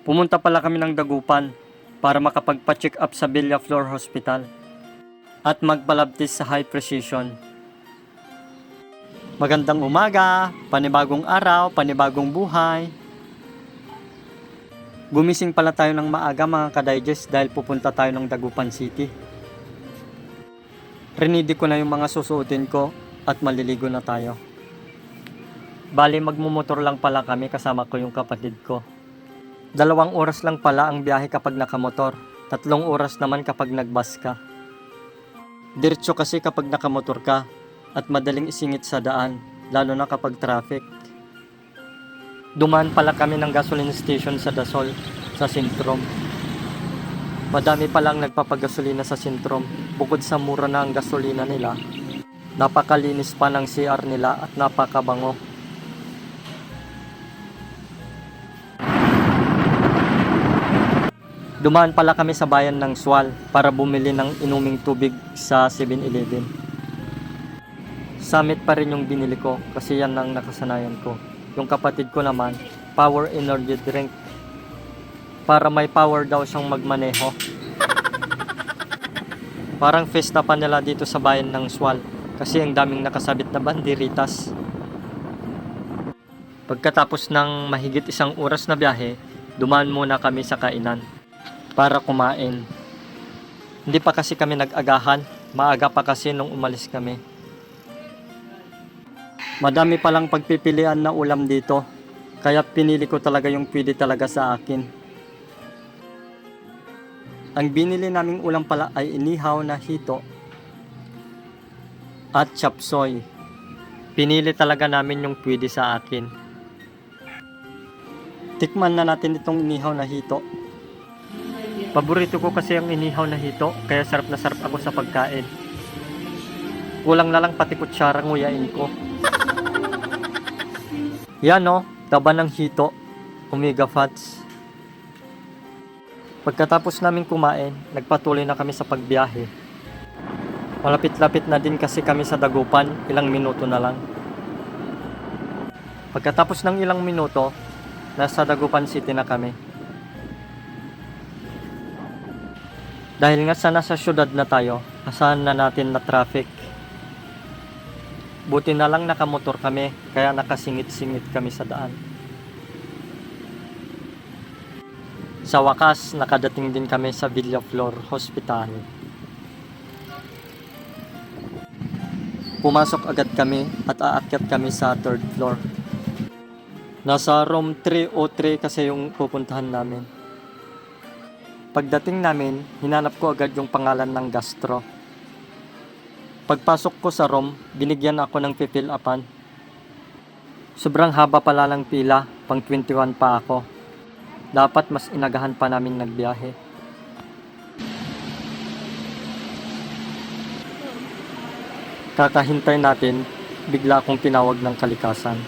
Pumunta pala kami ng Dagupan para makapagpa-check up sa Villaflor Hospital at magpalabtis sa High Precision. Magandang umaga, panibagong araw, panibagong buhay. Gumising pala tayo ng maaga mga ka-digest dahil pupunta tayo ng Dagupan City. Rinidi ko na yung mga susuotin ko at maliligo na tayo. Bali magmumotor lang pala kami, kasama ko yung kapatid ko. 2 oras lang pala ang biyahe kapag nakamotor. 3 oras naman kapag nagbus ka. Diretso kasi kapag nakamotor ka at madaling isingit sa daan, lalo na kapag traffic. Dumaan pala kami ng gasoline station sa Dasol, sa Sintrom. Madami palang nagpapagasolina sa Sintrom. Bukod sa mura na ang gasolina nila, napakalinis pa ng CR nila at napakabango. Dumaan pala kami sa bayan ng Sual para bumili ng inuming tubig sa 7-Eleven. Summit pa rin yung binili ko kasi yan ang nakasanayan ko. Yung kapatid ko naman, power energy drink. Para may power daw siyang magmaneho. Parang festa pa nila dito sa bayan ng Sual kasi ang daming nakasabit na banderitas. Pagkatapos ng mahigit 1 oras na biyahe, dumaan muna kami sa kainan para kumain. Hindi pa kasi kami nag-agahan, maaga pa kasi nung umalis kami. Madami palang pagpipilian na ulam dito, kaya pinili ko talaga yung pwede talaga sa akin. Ang binili naming ulam pala ay inihaw na hito at chapsoy. Pinili talaga namin yung pwede sa akin. Tikman na natin itong inihaw na hito. Paborito ko kasi ang inihaw na hito, kaya sarap na sarap ako sa pagkain. Kulang na lang pati kutsara nguyain ko. Yan o, taba ng hito, omega fats. Pagkatapos namin kumain, nagpatuloy na kami sa pagbiyahe. Malapit-lapit na din kasi kami sa Dagupan, ilang minuto na lang. Pagkatapos ng ilang minuto, nasa Dagupan City na kami. Dahil nga sa nasa syudad na tayo, asahan na natin na traffic. Buti na lang nakamotor kami, kaya nakasingit-singit kami sa daan. Sa wakas, nakadating din kami sa Villaflor Hospital. Pumasok agad kami at aakyat kami sa 3rd floor. Nasa room 303 kasi yung pupuntahan namin. Pagdating namin, hinanap ko agad yung pangalan ng gastro. Pagpasok ko sa room, binigyan ako ng fill upan. Sobrang haba pala ng pila, pang 21 pa ako. Dapat mas inagahan pa namin nagbiyahe. Kakahintay natin, bigla akong tinawag ng kalikasan.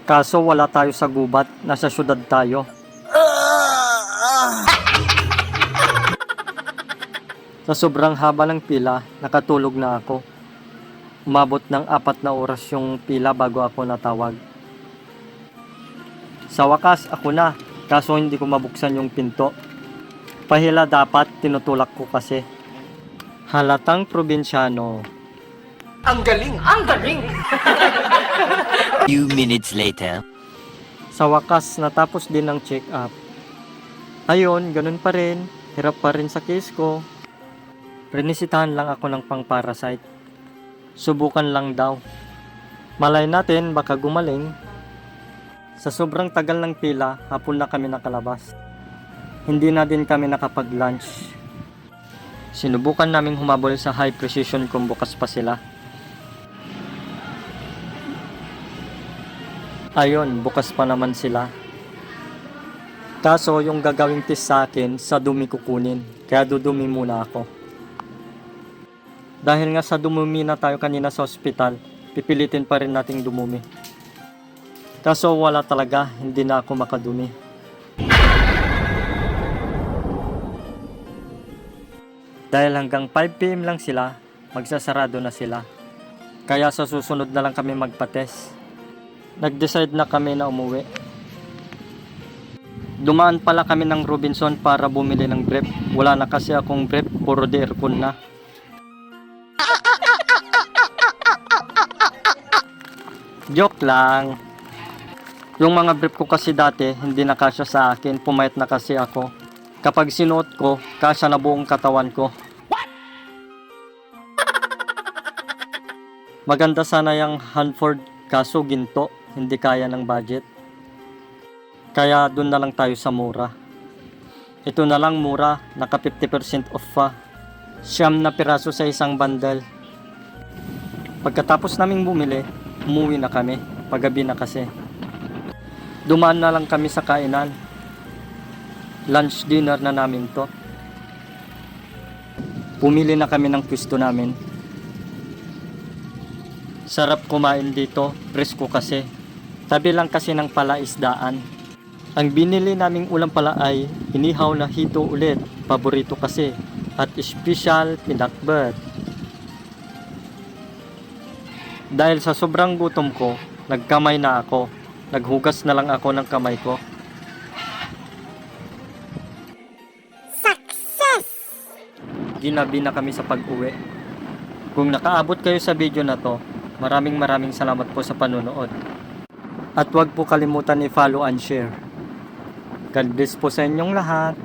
Kaso wala tayo sa gubat, nasa syudad tayo. Sa sobrang haba ng pila, nakatulog na ako. Umabot ng 4 na oras yung pila bago ako natawag. Sa wakas, ako na, kaso hindi ko mabuksan yung pinto. Pahila dapat, tinutulak ko kasi. Halatang probinsyano. Ang galing! Ang galing! Few minutes later. Sa wakas, natapos din ang check-up. Ayun, ganun pa rin. Hirap pa rin sa case ko. Rinisitahan lang ako ng pang-parasite. Subukan lang daw. Malay natin, baka gumaling. Sa sobrang tagal ng pila, hapon na kami nakalabas. Hindi na din kami nakapag-lunch. Sinubukan naming humabol sa High Precision kung bukas pa sila. Ayun, bukas pa naman sila. Kaso yung gagawing test sa akin, sa dumi kukunin. Kaya dudumi muna ako. Dahil nga sa dumumi na tayo kanina sa ospital, pipilitin pa rin nating dumumi. Kaso wala talaga, hindi na ako makadumi. Dahil hanggang 5 PM lang sila, magsasarado na sila. Kaya sa susunod na lang kami magpa-test. Nag-decide na kami na umuwi. Dumaan pala kami ng Robinson para bumili ng brief. Wala na kasi akong brief, puro aircon na. Joke lang. Yung mga brief ko kasi dati, hindi na kasya sa akin. Pumayat na kasi ako. Kapag sinuot ko, kasya na buong katawan ko. Maganda sana yung Hanford, kaso ginto. Hindi kaya ng budget. Kaya dun na lang tayo sa mura. Ito na lang mura, naka 50% off pa. 9 na piraso sa isang bundle. Pagkatapos naming bumili, umuwi na kami. Paggabi na kasi. Dumaan na lang kami sa kainan. Lunch dinner na namin to. Pumili na kami ng pwesto namin. Sarap kumain dito, presko kasi. Tabi lang kasi ng palaisdaan. Ang binili naming ulam pala ay inihaw na hito ulit, paborito kasi, at special pinakbet. Dahil sa sobrang gutom ko, nagkamay na ako. Naghugas na lang ako ng kamay ko. Success! Ginabi na kami sa pag-uwi. Kung nakaabot kayo sa video na to, maraming salamat po sa panonood. At huwag po kalimutan i-follow and share. God bless po sa inyong lahat.